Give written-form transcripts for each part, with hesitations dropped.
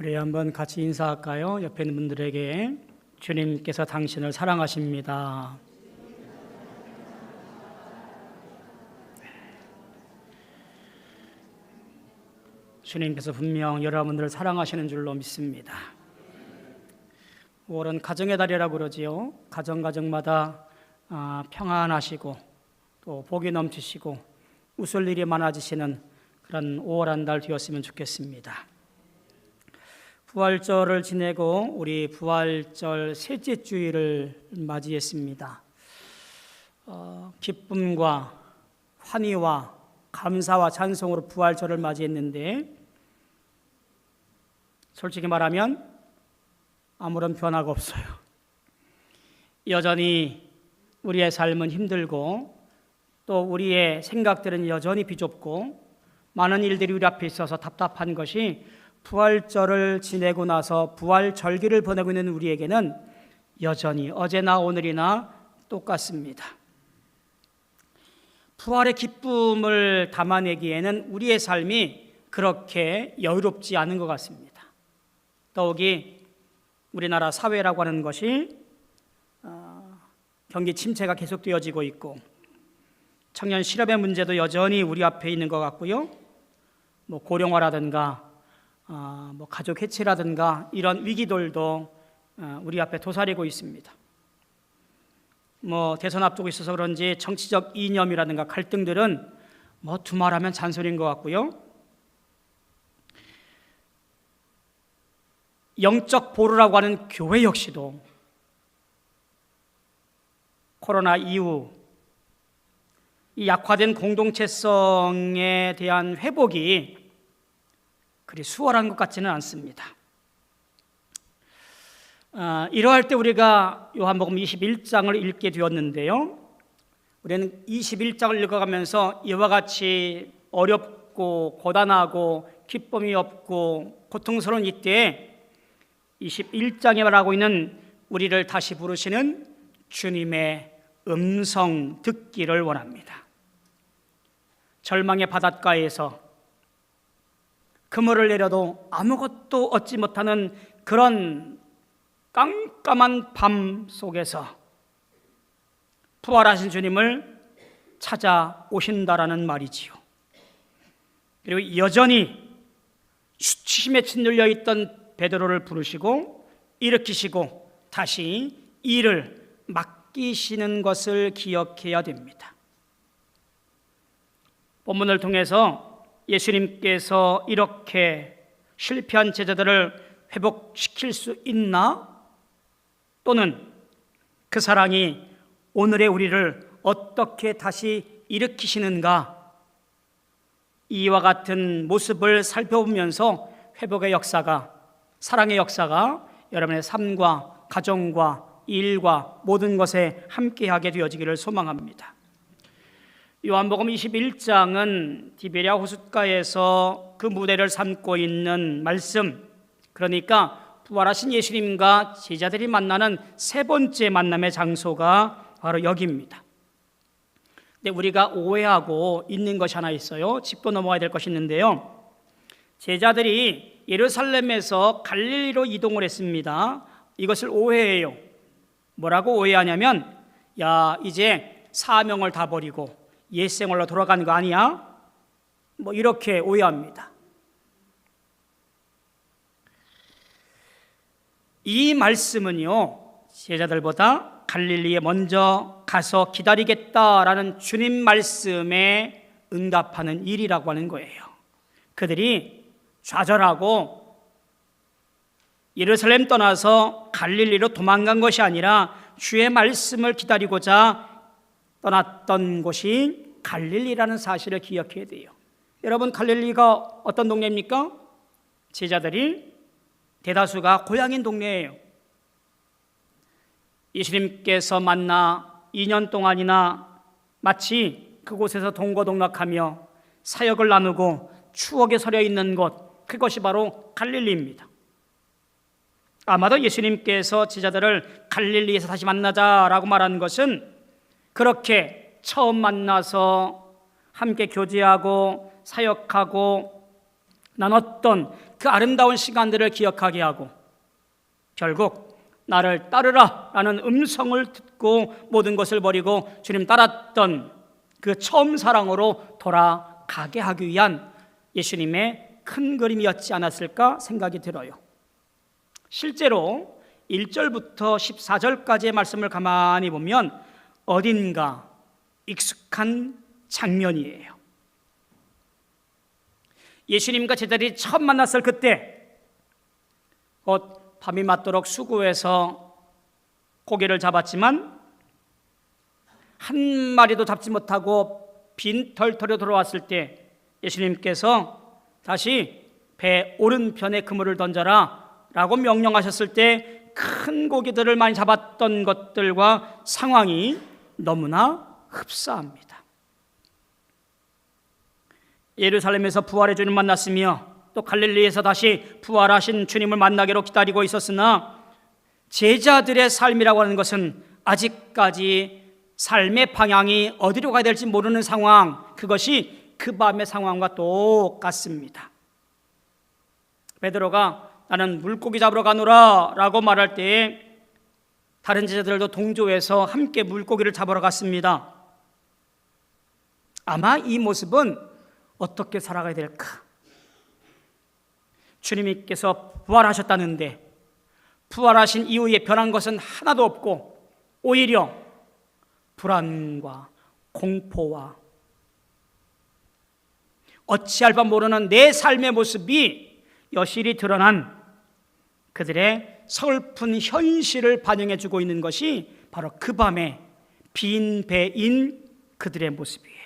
우리 한번 같이 인사할까요? 옆에 있는 분들에게 주님께서 당신을 사랑하십니다. 주님께서 분명 여러분들을 사랑하시는 줄로 믿습니다. 5월은 가정의 달이라고 그러지요. 가정마다 평안하시고 또 복이 넘치시고 웃을 일이 많아지시는 그런 5월 한 달 되었으면 좋겠습니다. 부활절을 지내고 우리 부활절 셋째 주일을 맞이했습니다. 기쁨과 환희와 감사와 찬송으로 부활절을 맞이했는데 솔직히 말하면 아무런 변화가 없어요. 여전히 우리의 삶은 힘들고 또 우리의 생각들은 여전히 비좁고 많은 일들이 우리 앞에 있어서 답답한 것이 부활절을 지내고 나서 부활절기를 보내고 있는 우리에게는 여전히 어제나 오늘이나 똑같습니다. 부활의 기쁨을 담아내기에는 우리의 삶이 그렇게 여유롭지 않은 것 같습니다. 더욱이 우리나라 사회라고 하는 것이 경기 침체가 계속되어지고 있고 청년 실업의 문제도 여전히 우리 앞에 있는 것 같고요. 고령화라든가 가족 해체라든가 이런 위기들도 우리 앞에 도사리고 있습니다. 대선 앞두고 있어서 그런지 정치적 이념이라든가 갈등들은 두말하면 잔소리인 것 같고요. 영적 보루라고 하는 교회 역시도 코로나 이후 이 약화된 공동체성에 대한 회복이 그리 수월한 것 같지는 않습니다. 이러할 때 우리가 요한복음 21장을 읽게 되었는데요. 우리는 21장을 읽어가면서 이와 같이 어렵고 고단하고 기쁨이 없고 고통스러운 이때에 21장에 말하고 있는 우리를 다시 부르시는 주님의 음성 듣기를 원합니다. 절망의 바닷가에서 그물을 내려도 아무것도 얻지 못하는 그런 깜깜한 밤 속에서 부활하신 주님을 찾아오신다라는 말이지요. 그리고 여전히 수치심에 짓눌려 있던 베드로를 부르시고 일으키시고 다시 일을 맡기시는 것을 기억해야 됩니다. 본문을 통해서 예수님께서 이렇게 실패한 제자들을 회복시킬 수 있나? 또는 그 사랑이 오늘의 우리를 어떻게 다시 일으키시는가? 이와 같은 모습을 살펴보면서 회복의 역사가, 사랑의 역사가 여러분의 삶과 가정과 일과 모든 것에 함께하게 되어지기를 소망합니다. 요한복음 21장은 디베랴 호숫가에서 그 무대를 삼고 있는 말씀, 그러니까 부활하신 예수님과 제자들이 만나는 세 번째 만남의 장소가 바로 여기입니다. 근데 우리가 오해하고 있는 것이 하나 있어요. 짚고 넘어가야 될 것이 있는데요. 제자들이 예루살렘에서 갈릴리로 이동을 했습니다. 이것을 오해해요. 뭐라고 오해하냐면 이제 사명을 다 버리고 옛생활로 돌아가는 거 아니야? 이렇게 오해합니다. 이 말씀은요, 제자들보다 갈릴리에 먼저 가서 기다리겠다라는 주님 말씀에 응답하는 일이라고 하는 거예요. 그들이 좌절하고 예루살렘 떠나서 갈릴리로 도망간 것이 아니라 주의 말씀을 기다리고자 떠났던 곳이 갈릴리라는 사실을 기억해야 돼요. 여러분, 갈릴리가 어떤 동네입니까? 제자들이 대다수가 고향인 동네예요. 예수님께서 만나 2년 동안이나 마치 그곳에서 동고동락하며 사역을 나누고 추억에 서려 있는 곳, 그것이 바로 갈릴리입니다. 아마도 예수님께서 제자들을 갈릴리에서 다시 만나자라고 말한 것은 그렇게 처음 만나서 함께 교제하고 사역하고 나눴던 그 아름다운 시간들을 기억하게 하고 결국 나를 따르라 라는 음성을 듣고 모든 것을 버리고 주님 따랐던 그 처음 사랑으로 돌아가게 하기 위한 예수님의 큰 그림이었지 않았을까 생각이 들어요. 실제로 1절부터 14절까지의 말씀을 가만히 보면 어딘가 익숙한 장면이에요. 예수님과 제자들이 처음 만났을 그때 곧 밤이 맞도록 수구에서 고기를 잡았지만 한 마리도 잡지 못하고 빈 털터로 돌아왔을 때 예수님께서 다시 배 오른편에 그물을 던져라 라고 명령하셨을 때 큰 고기들을 많이 잡았던 것들과 상황이 너무나 흡사합니다. 예루살렘에서 부활의 주님 만났으며 또 갈릴리에서 다시 부활하신 주님을 만나기로 기다리고 있었으나 제자들의 삶이라고 하는 것은 아직까지 삶의 방향이 어디로 가야 될지 모르는 상황, 그것이 그 밤의 상황과 똑같습니다. 베드로가 나는 물고기 잡으러 가노라 라고 말할 때에 다른 제자들도 동조해서 함께 물고기를 잡으러 갔습니다. 아마 이 모습은 어떻게 살아가야 될까? 주님께서 부활하셨다는데 부활하신 이후에 변한 것은 하나도 없고 오히려 불안과 공포와 어찌할 바 모르는 내 삶의 모습이 여실히 드러난 그들의 서글픈 현실을 반영해주고 있는 것이 바로 그 밤의 빈 배인 그들의 모습이에요.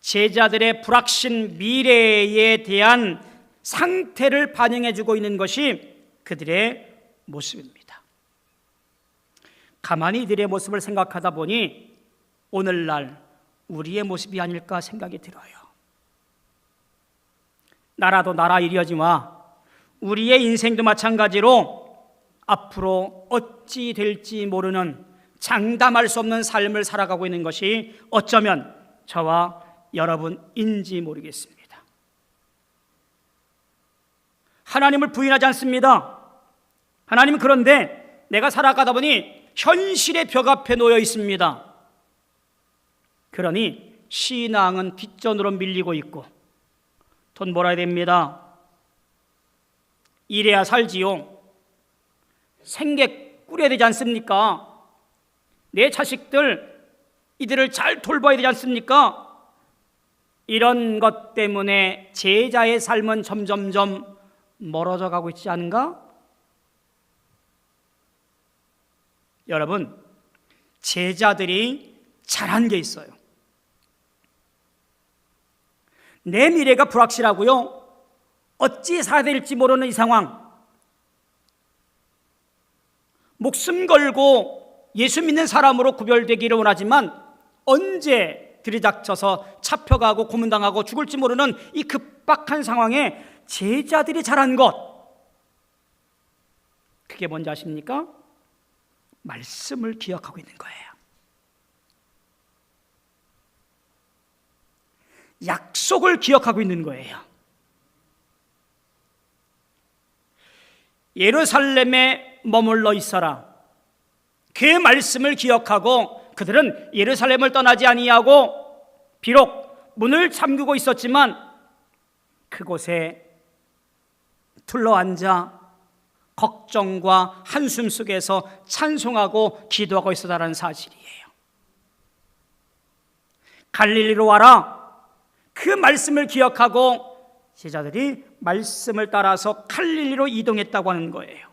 제자들의 불확신 미래에 대한 상태를 반영해주고 있는 것이 그들의 모습입니다. 가만히 이들의 모습을 생각하다 보니 오늘날 우리의 모습이 아닐까 생각이 들어요. 나라도 나라 일이지만 우리의 인생도 마찬가지로 앞으로 어찌 될지 모르는 장담할 수 없는 삶을 살아가고 있는 것이 어쩌면 저와 여러분인지 모르겠습니다. 하나님을 부인하지 않습니다. 하나님은 그런데 내가 살아가다 보니 현실의 벽 앞에 놓여 있습니다. 그러니 신앙은 뒷전으로 밀리고 있고 돈 벌어야 됩니다. 이래야 살지요. 생계 꾸려야 되지 않습니까? 내 자식들 이들을 잘 돌봐야 되지 않습니까? 이런 것 때문에 제자의 삶은 점점점 멀어져 가고 있지 않은가? 여러분, 제자들이 잘한 게 있어요. 내 미래가 불확실하고요. 어찌 살아야 될지 모르는 이 상황. 목숨 걸고 예수 믿는 사람으로 구별되기를 원하지만 언제 들이닥쳐서 잡혀가고 고문당하고 죽을지 모르는 이 급박한 상황에 제자들이 잘한 것. 그게 뭔지 아십니까? 말씀을 기억하고 있는 거예요. 약속을 기억하고 있는 거예요. 예루살렘에 머물러 있어라. 그 말씀을 기억하고 그들은 예루살렘을 떠나지 아니하고 비록 문을 잠그고 있었지만 그곳에 둘러앉아 걱정과 한숨 속에서 찬송하고 기도하고 있었다는 사실이에요. 갈릴리로 와라. 그 말씀을 기억하고 제자들이 말씀을 따라서 갈릴리로 이동했다고 하는 거예요.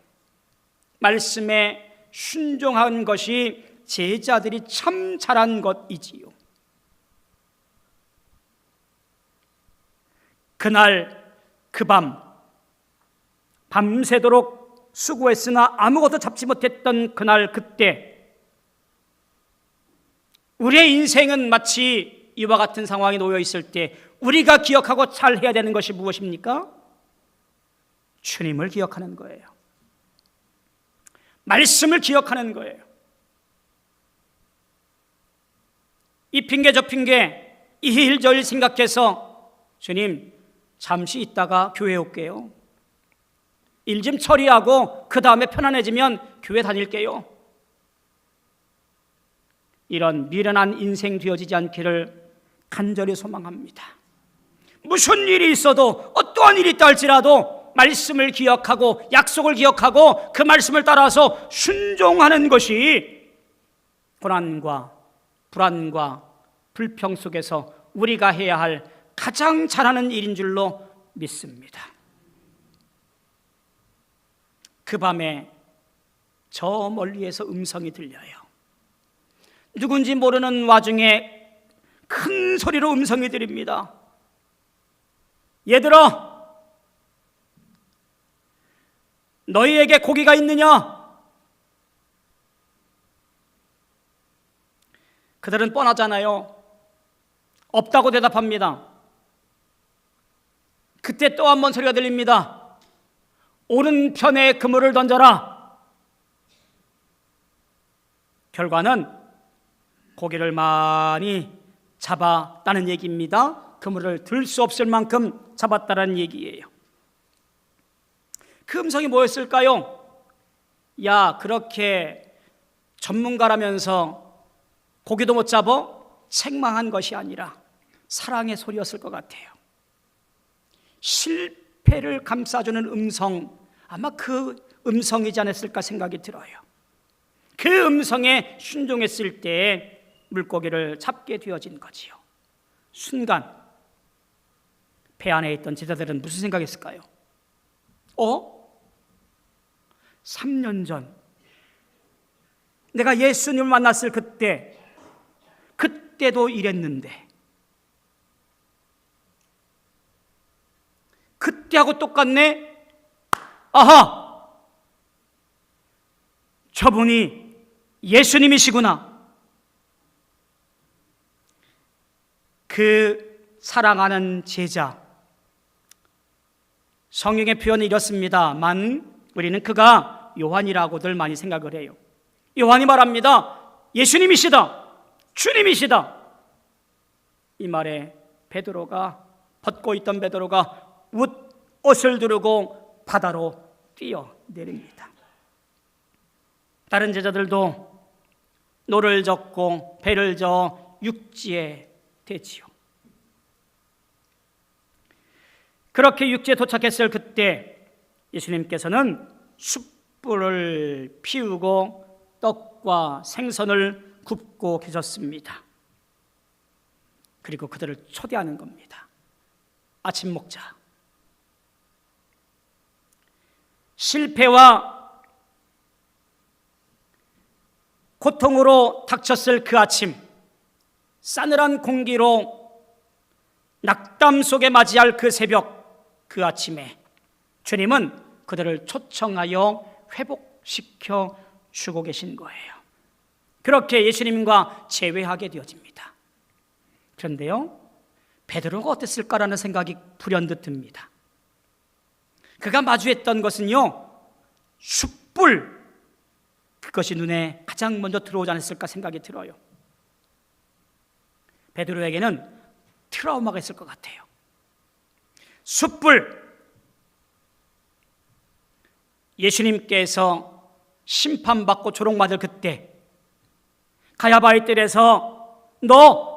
말씀에 순종한 것이 제자들이 참 잘한 것이지요. 그날 그 밤새도록 수고했으나 아무것도 잡지 못했던 그날 그때 우리의 인생은 마치 이와 같은 상황이 놓여 있을 때 우리가 기억하고 잘 해야 되는 것이 무엇입니까? 주님을 기억하는 거예요. 말씀을 기억하는 거예요. 이 핑계 저 핑계 이 일 저 일 생각해서 주님, 잠시 있다가 교회 올게요. 일 좀 처리하고 그 다음에 편안해지면 교회 다닐게요. 이런 미련한 인생 되어지지 않기를 간절히 소망합니다. 무슨 일이 있어도, 어떠한 일이 있다 할지라도 말씀을 기억하고 약속을 기억하고 그 말씀을 따라서 순종하는 것이 고난과 불안과 불평 속에서 우리가 해야 할 가장 잘하는 일인 줄로 믿습니다. 그 밤에 저 멀리에서 음성이 들려요. 누군지 모르는 와중에 큰 소리로 음성이 들립니다. 얘들아, 너희에게 고기가 있느냐? 그들은 뻔하잖아요. 없다고 대답합니다. 그때 또 한 번 소리가 들립니다. 오른편에 그물을 던져라. 결과는 고기를 많이 잡았다는 얘기입니다. 그물을 들 수 없을 만큼 잡았다는 얘기예요. 그 음성이 뭐였을까요? 야, 그렇게 전문가라면서 고기도 못 잡아? 책망한 것이 아니라 사랑의 소리였을 것 같아요. 실패를 감싸주는 음성, 아마 그 음성이지 않았을까 생각이 들어요. 그 음성에 순종했을 때 물고기를 잡게 되어진 거지요. 순간 배 안에 있던 제자들은 무슨 생각했을까요? 3년 전 내가 예수님을 만났을 그때도 이랬는데 그때하고 똑같네? 아하! 저분이 예수님이시구나. 그 사랑하는 제자, 성경의 표현이 이렇습니다만 우리는 그가 요한이라고들 많이 생각을 해요. 요한이 말합니다. 예수님이시다, 주님이시다. 이 말에 벗고 있던 베드로가 옷을 두르고 바다로 뛰어내립니다. 다른 제자들도 노를 젓고 배를 저어 육지에 대지요. 그렇게 육지에 도착했을 그때 예수님께서는 숯불을 피우고 떡과 생선을 굽고 계셨습니다. 그리고 그들을 초대하는 겁니다. 아침 먹자. 실패와 고통으로 닥쳤을 그 아침, 싸늘한 공기로 낙담 속에 맞이할 그 새벽, 그 아침에 주님은 그들을 초청하여 회복시켜 주고 계신 거예요. 그렇게 예수님과 재회하게 되어집니다. 그런데요, 베드로가 어땠을까라는 생각이 불현듯 듭니다. 그가 마주했던 것은요, 숯불, 그것이 눈에 가장 먼저 들어오지 않았을까 생각이 들어요. 베드로에게는 트라우마가 있을 것 같아요. 숯불, 예수님께서 심판받고 조롱받을 그때 가야바의 뜰에서 너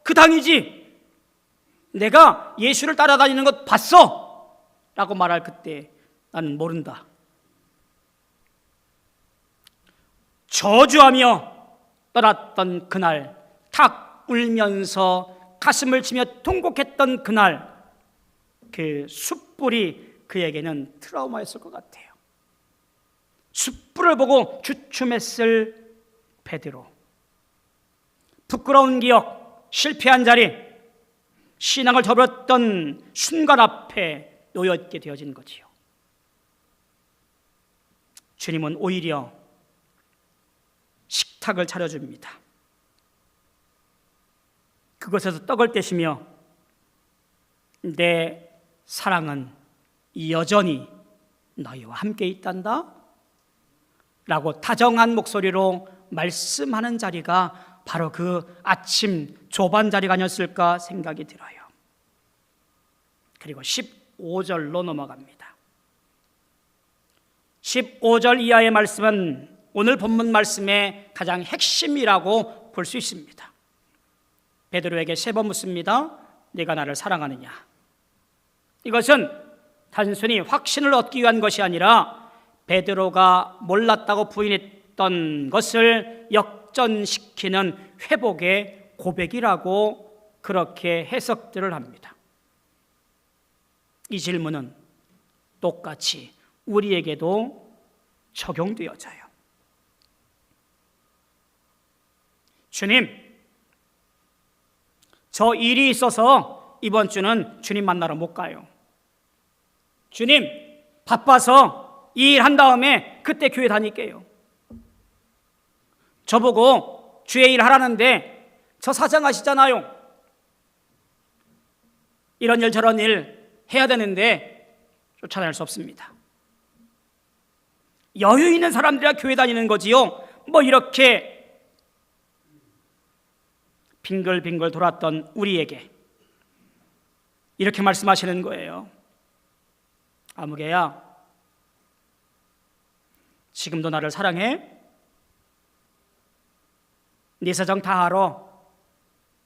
그 당이지? 내가 예수를 따라다니는 것 봤어? 라고 말할 그때 나는 모른다. 저주하며 떠났던 그날, 탁 울면서 가슴을 치며 통곡했던 그날, 그 숯불이 그에게는 트라우마였을 것 같아요. 숯불을 보고 주춤했을 베드로. 부끄러운 기억, 실패한 자리, 신앙을 저버렸던 순간 앞에 놓여있게 되어진 거지요. 주님은 오히려 식탁을 차려줍니다. 그곳에서 떡을 떼시며 내 사랑은 여전히 너희와 함께 있단다 라고 다정한 목소리로 말씀하는 자리가 바로 그 아침 조반 자리가 아니었을까 생각이 들어요. 그리고 15절로 넘어갑니다. 15절 이하의 말씀은 오늘 본문 말씀의 가장 핵심이라고 볼 수 있습니다. 베드로에게 3번 묻습니다. 네가 나를 사랑하느냐? 이것은 단순히 확신을 얻기 위한 것이 아니라 베드로가 몰랐다고 부인했던 것을 역전시키는 회복의 고백이라고 그렇게 해석들을 합니다. 이 질문은 똑같이 우리에게도 적용되어져요. 주님, 저 일이 있어서 이번 주는 주님 만나러 못 가요. 주님, 바빠서 이 일 한 다음에 그때 교회 다닐게요. 저보고 주의 일 하라는데 저 사장하시잖아요. 이런 일 저런 일 해야 되는데 쫓아낼 수 없습니다. 여유 있는 사람들이야 교회 다니는 거지요. 뭐 이렇게 빙글빙글 돌았던 우리에게 이렇게 말씀하시는 거예요. 아무개야, 지금도 나를 사랑해? 네 사정 다 알아.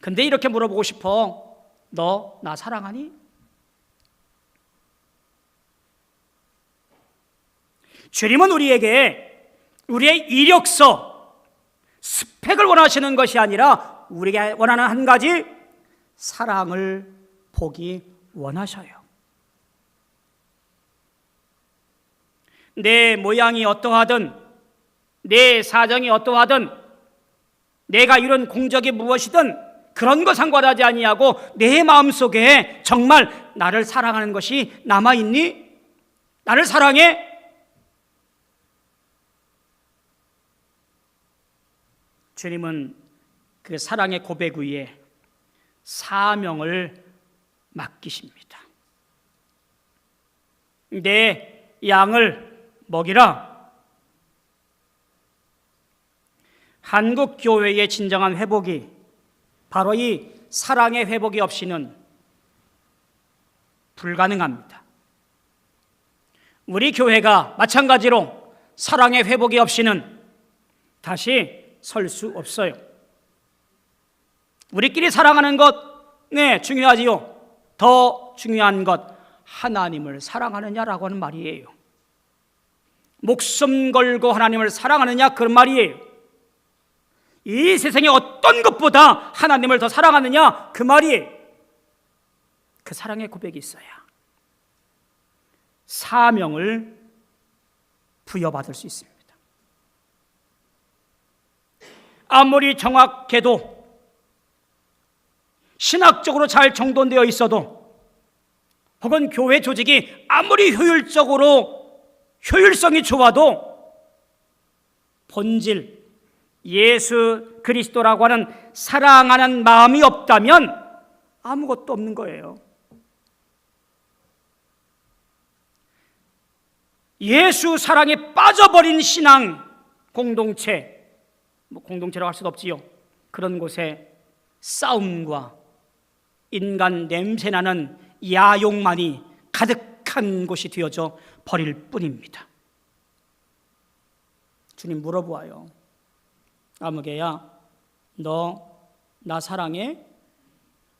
근데 이렇게 물어보고 싶어. 너 나 사랑하니? 주님은 우리에게 우리의 이력서, 스펙을 원하시는 것이 아니라 우리가 원하는 한 가지 사랑을 보기 원하셔요. 내 모양이 어떠하든, 내 사정이 어떠하든, 내가 이룬 공적이 무엇이든 그런 거 상관하지 아니하고 내 마음속에 정말 나를 사랑하는 것이 남아있니? 나를 사랑해? 주님은 그 사랑의 고백 위에 사명을 맡기십니다. 내 양을 먹이라. 한국 교회의 진정한 회복이 바로 이 사랑의 회복이 없이는 불가능합니다. 우리 교회가 마찬가지로 사랑의 회복이 없이는 다시 설 수 없어요. 우리끼리 사랑하는 것, 네, 중요하지요. 더 중요한 것, 하나님을 사랑하느냐라고 하는 말이에요. 목숨 걸고 하나님을 사랑하느냐, 그런 말이에요. 이 세상에 어떤 것보다 하나님을 더 사랑하느냐, 그 말이에요. 그 사랑의 고백이 있어야 사명을 부여받을 수 있습니다. 아무리 정확해도, 신학적으로 잘 정돈되어 있어도, 혹은 교회 조직이 아무리 효율성이 좋아도 본질, 예수 그리스도라고 하는 사랑하는 마음이 없다면 아무것도 없는 거예요. 예수 사랑에 빠져버린 신앙 공동체, 공동체라고 할 수도 없지요. 그런 곳에 싸움과 인간 냄새나는 야욕만이 가득한 곳이 되어져 버릴 뿐입니다. 주님 물어보아요. 아무개야, 너 나 사랑해?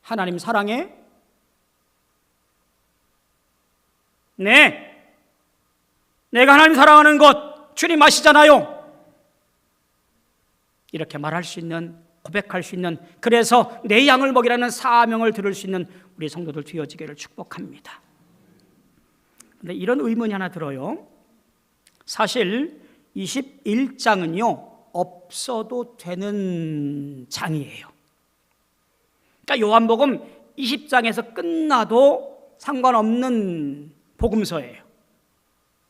하나님 사랑해? 네, 내가 하나님 사랑하는 것 주님 아시잖아요. 이렇게 말할 수 있는, 고백할 수 있는, 그래서 내 양을 먹이라는 사명을 들을 수 있는 우리 성도들 되어지기를 축복합니다. 그런데 이런 의문이 하나 들어요. 사실 21장은요 없어도 되는 장이에요. 그러니까 요한복음 20장에서 끝나도 상관없는 복음서예요.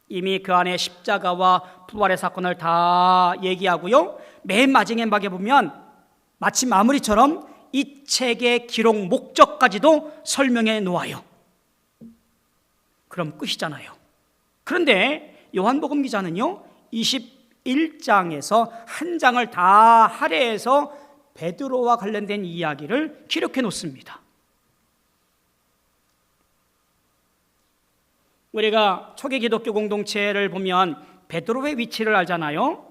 이미 그 안에 십자가와 부활의 사건을 다 얘기하고요, 맨 마지막에 보면 마치 마무리처럼 이 책의 기록 목적까지도 설명해 놓아요. 그럼 끝이잖아요. 그런데 요한복음 기자는요 21장에서 한 장을 다 할애해서 베드로와 관련된 이야기를 기록해 놓습니다. 우리가 초기 기독교 공동체를 보면 베드로의 위치를 알잖아요.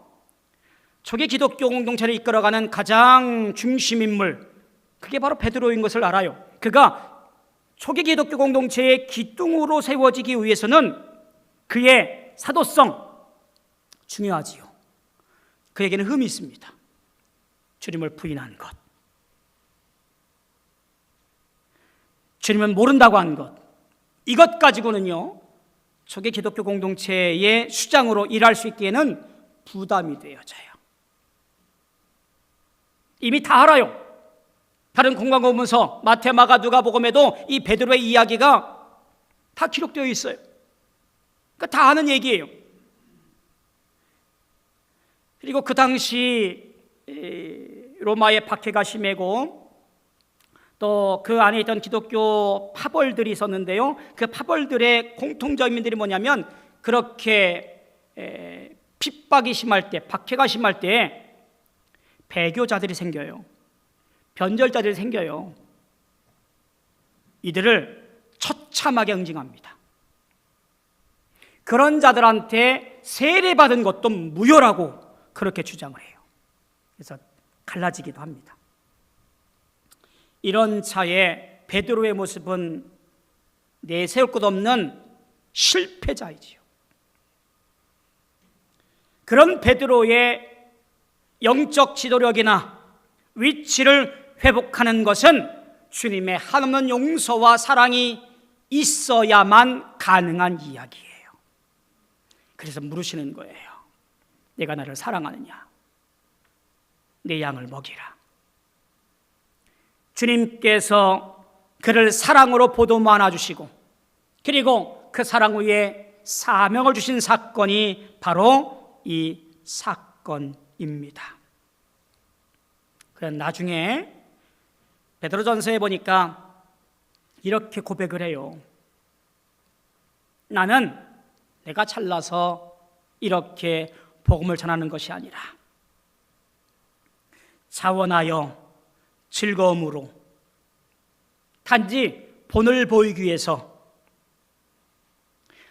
초기 기독교 공동체를 이끌어가는 가장 중심 인물, 그게 바로 베드로인 것을 알아요. 그가 초기 기독교 공동체의 기둥으로 세워지기 위해서는 그의 사도성 중요하지요. 그에게는 흠이 있습니다. 주님을 부인한 것, 주님은 모른다고 한 것, 이것 가지고는요 초기 기독교 공동체의 수장으로 일할 수 있기에는 부담이 되어져요. 이미 다 알아요. 다른 공관고문서 마태, 마가, 누가복음에도 이 베드로의 이야기가 다 기록되어 있어요. 그러니까 다 아는 얘기예요. 그리고 그 당시 로마의 박해가 심하고 또 그 안에 있던 기독교 파벌들이 있었는데요, 그 파벌들의 공통점들이 뭐냐면 그렇게 핍박이 심할 때, 박해가 심할 때 배교자들이 생겨요. 변절자들이 생겨요. 이들을 처참하게 응징합니다. 그런 자들한테 세례받은 것도 무효라고 그렇게 주장을 해요. 그래서 갈라지기도 합니다. 이런 차에 베드로의 모습은 내세울 것 없는 실패자이지요. 그런 베드로의 영적 지도력이나 위치를 회복하는 것은 주님의 한없는 용서와 사랑이 있어야만 가능한 이야기예요. 그래서 물으시는 거예요. 내가 나를 사랑하느냐? 내 양을 먹이라. 주님께서 그를 사랑으로 보듬어 안아주시고 그리고 그 사랑 위에 사명을 주신 사건이 바로 이 사건입니다. 그래서 나중에 베드로전서에 보니까 이렇게 고백을 해요. 나는 내가 잘나서 이렇게 복음을 전하는 것이 아니라 자원하여 즐거움으로 단지 본을 보이기 위해서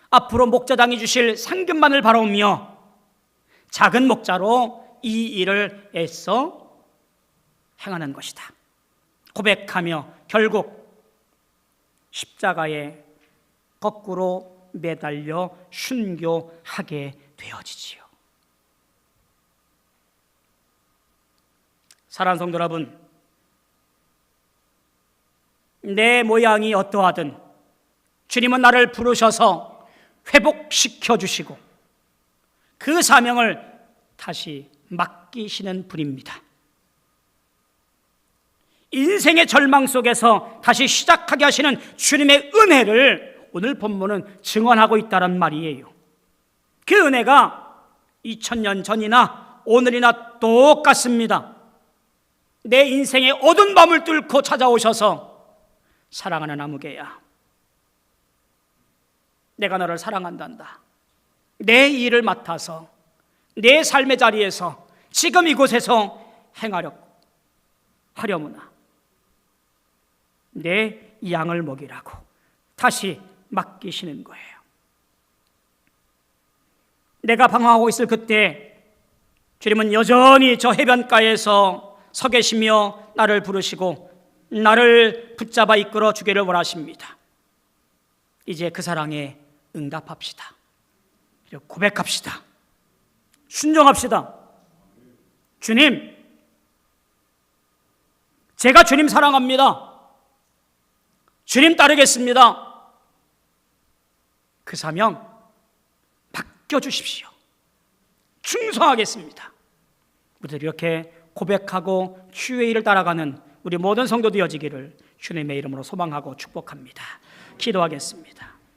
앞으로 목자당이 주실 상급만을 바라오며 작은 목자로 이 일을 애써 행하는 것이다 고백하며 결국 십자가에 거꾸로 매달려 순교하게 되어지지요. 사랑하는 성도 여러분, 내 모양이 어떠하든 주님은 나를 부르셔서 회복시켜 주시고 그 사명을 다시 맡기시는 분입니다. 인생의 절망 속에서 다시 시작하게 하시는 주님의 은혜를 오늘 본문은 증언하고 있다는 말이에요. 그 은혜가 2000년 전이나 오늘이나 똑같습니다. 내 인생의 어두운 밤을 뚫고 찾아오셔서 사랑하는 아무개야, 내가 너를 사랑한단다. 내 일을 맡아서 내 삶의 자리에서 지금 이곳에서 하려무나 내 양을 먹이라고 다시 맡기시는 거예요. 내가 방황하고 있을 그때 주님은 여전히 저 해변가에서 서 계시며 나를 부르시고 나를 붙잡아 이끌어 주기를 원하십니다. 이제 그 사랑에 응답합시다. 그리고 고백합시다. 순종합시다. 주님, 제가 주님 사랑합니다. 주님 따르겠습니다. 그 사명 맡겨주십시오. 충성하겠습니다. 우리들 이렇게 고백하고 주의 일을 따라가는 우리 모든 성도 되어지기를 주님의 이름으로 소망하고 축복합니다. 기도하겠습니다.